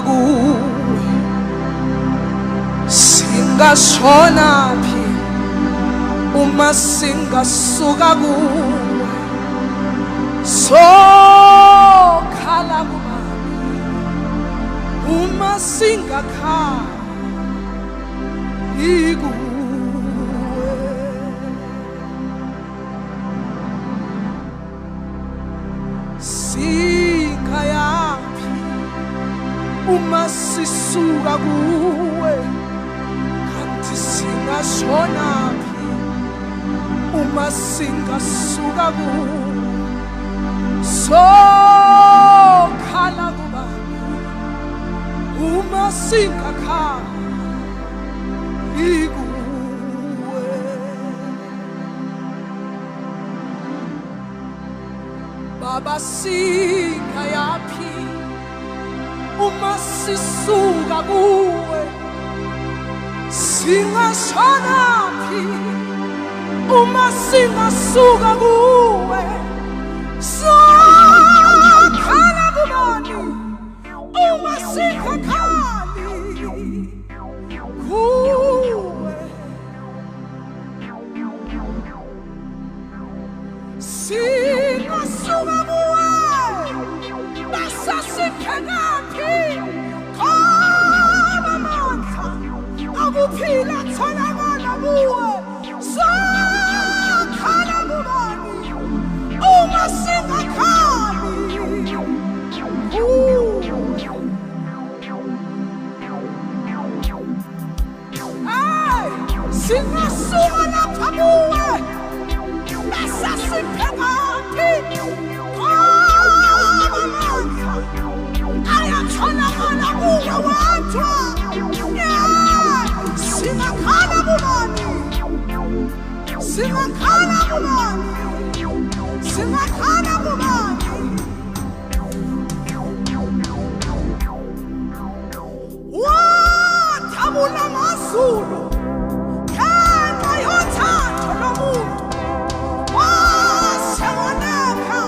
kuwe, singashona phi uma singasuka kuwe, sokhala kubani uma singakhali kuwe. Singayaphi uma sisuka kuwe, kanti singashona phi uma singasuka kuwe, sokhala kubani uma singakhali kuwe. Baba, singayaphi uma sisuka kuwe, singashona phi uma singasuka kuwe, sokhala kubani uma singakhali kuwe. Singasuka kuwe basa siphekaphi, khona amandla akuphila tholakala kuwe, sokhala kubani uma singakhali kuwe. Singasuka lapha kuwe basa siphekaphi, khona amandla ayatholakala kuwe wedwa. Singakhala kubani, singakhala kubani, singakhala kubani. Wathabula amazulu ngenxa yothando lomuntu, wasewoneka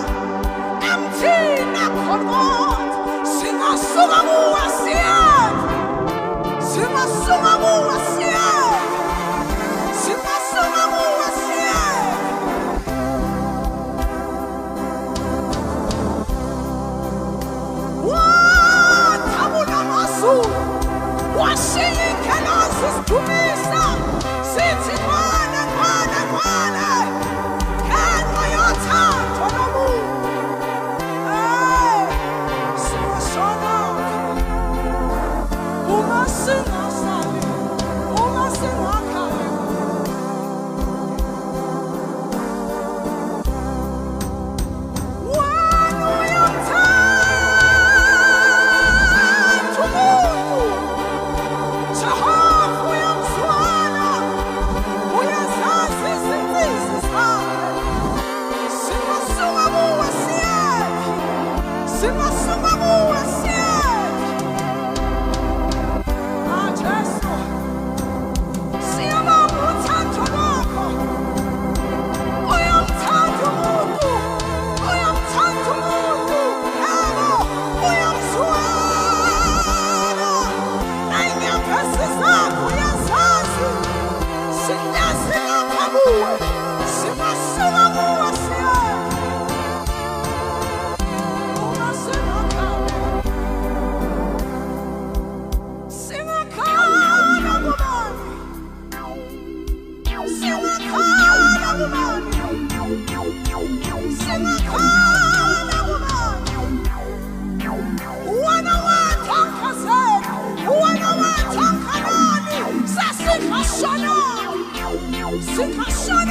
emthini khonkonke. Singasuka kuwe siyeke, singasuka kuwe siyeke, singasuka kuwe siyeke. Wathabula amazulu washiya ingelosi sidumisa sithi ngwane ngwane ngwane ngenxa yothando lomuntu. Singashona uma singasali, uma singakhali. Wena uyamthanda umuntu, Jehova uyamzwala, uyazazi izinsizi zakhe. Singasuka kuwe siyeke, singasuka kuwe siyeke. Jesu, siyabonga uthando lwakho. Uyamthanda umuntu, uyamthanda umuntu, yebo uyamzwala. Nay'inyembezi zakho uyazazi. Siyazi lapha kuwe, singasuka kuwe siyeke. Uma singakhali, singakhala kubani, singakhala kubani, singakhala kubani. Wena wedwa ngikhazeka, wena wedwa ngikhalani, sasingashonanga, singashonanga.